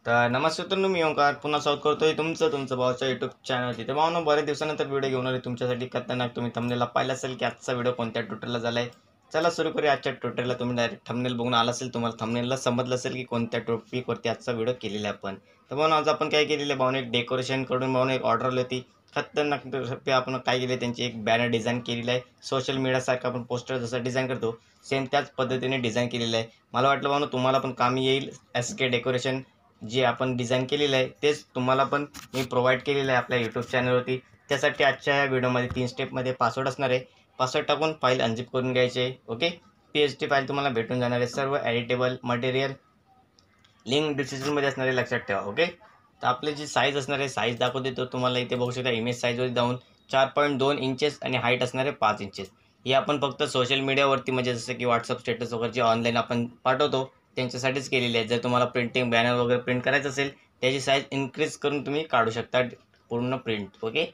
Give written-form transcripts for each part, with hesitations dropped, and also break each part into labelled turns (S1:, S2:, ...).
S1: तर नमस्कार मित्रांनो, मी ओंकार पुन्हा स्वागत करतोय तुमचं भावाच्या यूट्यूब चॅनलवरती. तर भावनो बऱ्याच दिवसानंतर व्हिडिओ घेऊन आले तुमच्यासाठी. खतरनाक तुम्ही थंबनेलला पाहिलं असेल की आजचा व्हिडिओ कोणत्या ट्युटोरियलला झाला आहे. चला सुरू करूया आजच्या ट्युटोरियलला. तुम्ही डायरेक्ट थंबनेल बघून आला असेल, तुम्हाला थंबनेलला समजलं असेल की कोणत्या टॉपिकवरती आजचा व्हिडिओ केलेला आहे आपण. तर भावनो आज आपण काय केलेलं आहे, भावनो एक डेकोरेशन कडून भावनो एक ऑर्डर आली होती. खतरनाक आपण काय केले, त्यांची एक बॅनर डिझाईन केलेली आहे. सोशल मीडियासारखं आपण पोस्टर जसं डिझाईन करतो सेम त्याच पद्धतीने डिझाईन केलेलं आहे. मला वाटलं भावनो तुम्हाला पण कामी येईल. SK डेकोरेशन जे आपण डिझाईन केलेलं आहे तेच तुम्हाला पण मी प्रोव्हाइड केलेलं आहे आपल्या यूट्यूब चॅनलवरती. त्यासाठी आजच्या या व्हिडिओमध्ये 3 स्टेपमध्ये पासवर्ड असणार आहे. पासवर्ड टाकून फाईल अनझिप करून घ्यायची आहे. ओके, PHP फाईल तुम्हाला भेटून जाणार आहे. सर्व एडिटेबल मटेरियल लिंक डिस्क्रिप्शनमध्ये असणार आहे, लक्षात ठेवा. ओके, तर आपली जी साईज असणार आहे, साईज दाखवते तो तुम्हाला इथे बघू शकता. इमेज साईजवर जाऊन 4.2 इंचेस आणि हाईट असणार आहे 5 इंचेस. हे आपण फक्त सोशल मीडियावरती म्हणजे जसं की व्हॉट्सअप स्टेटस वगैरे जे ऑनलाईन आपण पाठवतो त्यांच्यासाठीच केलेली आहे. जर तुम्हाला प्रिंटिंग बॅनर वगैरे प्रिंट करायचं असेल त्याची साईज इन्क्रीज करून तुम्ही काढू शकता पूर्ण प्रिंट. ओके,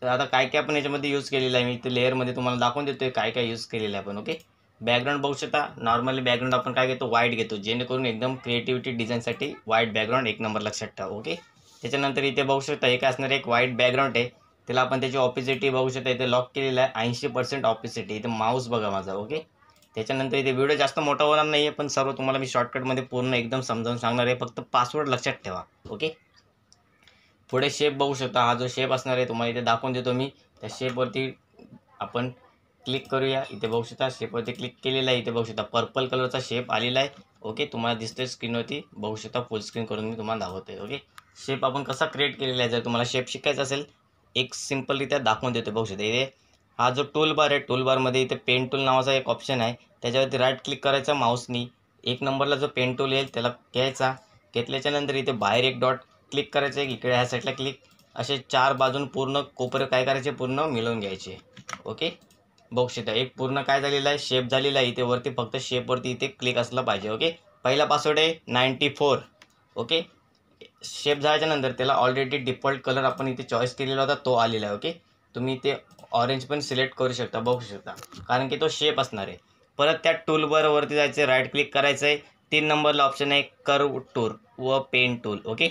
S1: तर आता काय काय आपण याच्यामध्ये यूज केलेलं आहे मी इथे लेअरमध्ये तुम्हाला दाखवून देतोय काय काय यूज केलेलं आहे आपण. ओके, बॅकग्राऊंड बघू शकता. नॉर्मली बॅकग्राऊंड आपण काय घेतो, व्हाईट घेतो, जेणेकरून एकदम क्रिएटिव्हिटी डिझाईनसाठी व्हाईट बॅकग्राऊंड एक नंबर, लक्षात ठेवा. ओके, त्याच्यानंतर इथे बघू शकता एक असणार एक व्हाईट बॅकग्राऊंड आहे. त्याला आपण त्याची ऑपिसिटी बघू शकता इथे लॉक केलेला आहे 80% ऑपिसिटी. इथे माऊस बघा माझा. ओके, त्याच्यानंतर इथे व्हिडिओ जास्त मोठा होणार नाही आहे, पण सर्व तुम्हाला मी शॉर्टकटमध्ये पूर्ण एकदम समजावून सांगणार आहे. फक्त पासवर्ड लक्षात ठेवा. ओके, पुढे शेप बघू शकता. हा जो शेप असणार आहे तुम्हाला इथे दाखवून देतो मी. त्या शेपवरती आपण क्लिक करूया. इथे बघू शकता शेपवरती क्लिक केलेला आहे. इथे बघू शकता पर्पल कलरचा शेप आलेला आहे. ओके, तुम्हाला दिसतोय स्क्रीनवरती, बघू शकता. फुल स्क्रीन करून मी तुम्हाला दाखवतोय. ओके, शेप आपण कसा क्रिएट केलेला आहे जर तुम्हाला शेप शिकायचा असेल एक सिम्पलरित्या दाखवून देतो. बघू शकता इथे हा जो टूल बार आहे, टूल बारमध्ये इथे पेन टूल नावाचा एक ऑप्शन आहे. त्याच्यावरती राईट क्लिक करायचा माऊसनी. एक नंबरला जो पेन टूल येईल त्याला घ्यायचा. घेतल्याच्यानंतर इथे बाहेर एक डॉट क्लिक करायचं आहे, इकडे ह्या साईडला क्लिक. असे 4 बाजून पूर्ण कोपरे काय करायचे, पूर्ण मिळवून घ्यायचे. ओके, बघू शकता एक पूर्ण काय झालेला आहे, शेप झालेला आहे. इथे वरती फक्त शेपवरती इथे क्लिक असलं पाहिजे. ओके, पहिला पासवर्ड आहे 94. ओके, शेप झाल्याच्या नंतर त्याला ऑलरेडी डिफॉल्ट कलर आपण इथे चॉईस केलेला होता तो आलेला आहे. ओके, तुम्ही इथे ऑरेंज पण सिलेक्ट करू शकता, बघू शकता, कारण की तो शेप असणार आहे. परत त्या टूलबारवरती जायचं, राईट क्लिक करायचं आहे. 3 नंबरला ऑप्शन आहे कर्व टूल व पेन टूल. ओके,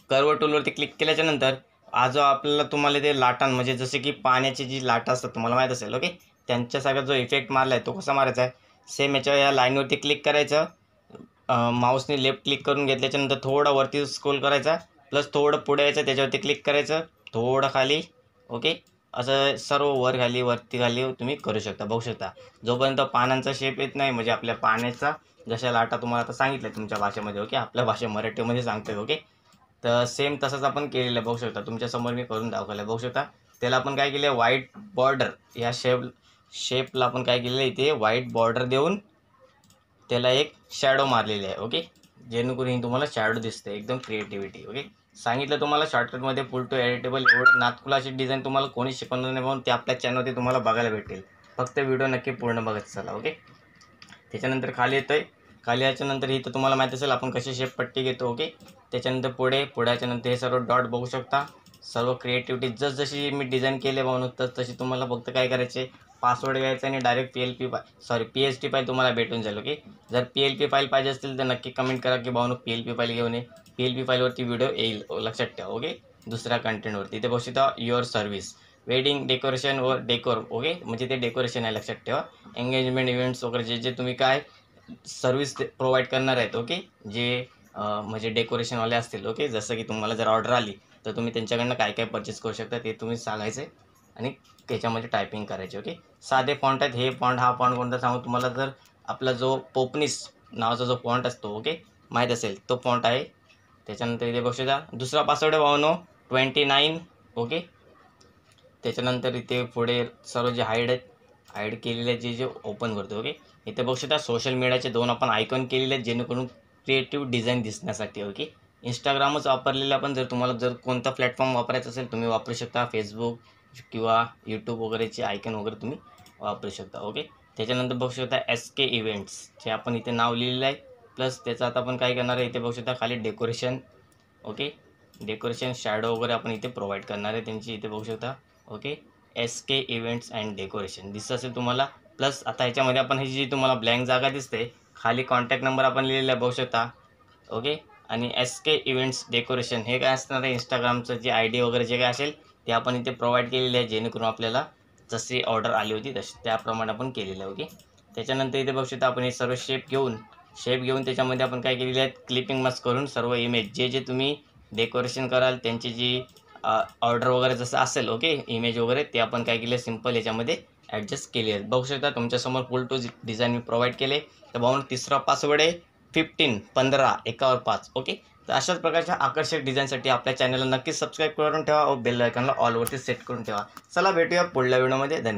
S1: कर्व टूलवरती क्लिक केल्याच्या नंतर हा जो आपल्याला तुम्हाला ते लाटां म्हणजे जसे की पाण्याची जी लाटा असतात तुम्हाला माहीत असेल. ओके, त्यांच्यासारखा जो इफेक्ट मारला आहे तो कसा मारायचा आहे, सेम याच्या या लाईनवरती क्लिक करायचं. माऊसने लेफ्ट क्लिक करून घेतल्याच्यानंतर थोडं वरती स्क्रोल करायचा, प्लस थोडं पुढे यायचं, त्याच्यावरती क्लिक करायचं, थोडं खाली. ओके, असं सर्व वर खाली वरती खाली तुम्ही करू शकता. बघू शकता जोपर्यंत पानांचा शेप येत नाही म्हणजे आपल्या पाण्याचा जशा लाटा तुम्हाला आता सांगितल्या तुमच्या भाषेमध्ये. ओके, आपल्या भाषा मराठीमध्ये सांगतोय. ओके, तर सेम तसंच आपण केलेलं बघू शकता. तुमच्यासमोर मी करून दाखवलं बघू शकता. त्याला आपण काय केलं, व्हाईट बॉर्डर या शेपला आपण काय केलेलं इथे व्हाईट बॉर्डर देऊन त्याला एक शॅडो मारलेली आहे. ओके, जेणेकरून तुम्हाला शॅडो दिसते, एकदम क्रिएटिव्हिटी. ओके, सांगितलं तुम्हाला शॉर्टकटमध्ये फुल टू एडिटेबल. एवढं नातकुलाची डिझाईन तुम्हाला कोणी शिकवणार नाही, म्हणून ते आपल्या चॅनलवरती तुम्हाला बघायला भेटेल. फक्त व्हिडिओ नक्की पूर्ण बघत चला. ओके, त्याच्यानंतर खाली येतोय. खाली याच्यानंतर इथं तुम्हाला माहीत असेल आपण कशी शेप पट्टी घेतो. ओके, त्याच्यानंतर पुढ्याच्यानंतर हे सर्व डॉट बघू शकता. सर्व क्रिएटिव्हिटी जसजशी मी डिझाईन केले म्हणून तशी तुम्हाला फक्त काय करायचे, पासवर्ड घ्यायचा आणि डायरेक्ट PHP फाईल तुम्हाला भेटून जाईल. ओके, जर PLP फाईल पाहिजे असतील तर नक्की कमेंट करा की भाऊ PLP फाईल घेऊन ये. PLP फाईलवरती व्हिडिओ येईल, लक्षात ठेवा. ओके, दुसऱ्या कंटेंटवरती इथे बघू शकता युअर सर्व्हिस, वेडिंग डेकोरेशन वर डेकोर. ओके, म्हणजे ते डेकोरेशन आहे, लक्षात ठेवा. एंगेजमेंट इव्हेंट्स वगैरे जे जे तुम्ही काय सर्व्हिस प्रोव्हाइड करणार आहेत. ओके, जे म्हणजे डेकोरेशनवाले असतील. ओके, जसं की तुम्हाला जर ऑर्डर आली तर तुम्ही त्यांच्याकडनं काय काय परचेस करू शकता ते तुम्ही सांगायचे आणि त्याच्यामध्ये टायपिंग करायचे. ओके, साधे फॉन्ट आहेत. हे फॉन्ट हा फॉन्ट कोणता सांगू तुम्हाला, जर आपला जो पोपनीस नावाचा जो फॉन्ट असतो ओके माहीत असेल तो फॉन्ट आहे. त्याच्यानंतर इथे बघू शकता दुसरा पासवर्ड आहे भावनो 29. ओके, त्याच्यानंतर इथे पुढे सर्व जे हाईड केलेले जे ओपन करतो. ओके, इथे बघू शकता सोशल मीडियाचे 2 आपण आयकॉन केलेले आहेत जेणेकरून क्रिएटिव्ह डिझाईन दिसण्यासाठी. ओके, इंस्टाग्रामच वापरलेलं आपण, जर तुम्हाला जर कोणता प्लॅटफॉर्म वापरायचा असेल तुम्ही वापरू शकता. फेसबुक किंवा यूट्यूब वगैरेचे आयकॉन वगैरे तुम्ही वापरू शकता. ओके, त्याच्यानंतर बघू शकता SK इव्हेंट्स जे आपण इथे नाव लिहिलेलं आहे. प्लस त्याचं आता आपण काय करणार आहे, इथे बघू शकता खाली डेकोरेशन. ओके, डेकोरेशन शॅडो वगैरे आपण इथे प्रोव्हाइड करणार आहे त्यांची. इथे बघू शकता. Okay, SK events and decoration दिसत असेल तुम्हाला. प्लस आता ह्याच्यामध्ये आपण ही जी तुम्हाला ब्लँक जागा दिसते खाली कॉन्टॅक्ट नंबर आपण लिहिलेला आहे बघू शकता. ओके, आणि SK इव्हेंट्स डेकोरेशन हे काय असणार आहे, इंस्टाग्रामचं जे ID वगैरे जे काय असेल ते आपण इथे प्रोव्हाइड केलेले आहे, जेणेकरून आपल्याला जशी ऑर्डर आली होती तशी त्याप्रमाणे आपण केलेलं आहे. ओके, त्याच्यानंतर इथे बघू शकता आपण हे सर्व शेप घेऊन त्याच्यामध्ये आपण काय केलेले आहेत, क्लिपिंग मस्त करून सर्व इमेज जे तुम्ही डेकोरेशन कराल त्यांची जी ऑर्डर वगैरे जसं असेल, ओके, इमेज वगैरे ते आपण काय केलं, सिम्पल याच्यामध्ये ॲडजस्ट केले आहेत. बघू शकता तुमच्यासमोर फुल टू डिझाईन मी प्रोव्हाइड केले. तर भाऊ तिसरा पासवर्ड आहे 15 एकावर 5. ओके, तर अशाच प्रकारच्या आकर्षक डिझाईनसाठी आपल्या चॅनलला नक्कीच सबस्क्राईब करून ठेवा व बेल आयकॉनला ऑलवरती सेट करून ठेवा. चला भेटूया पुढल्या व्हिडिओमध्ये. धन्यवाद.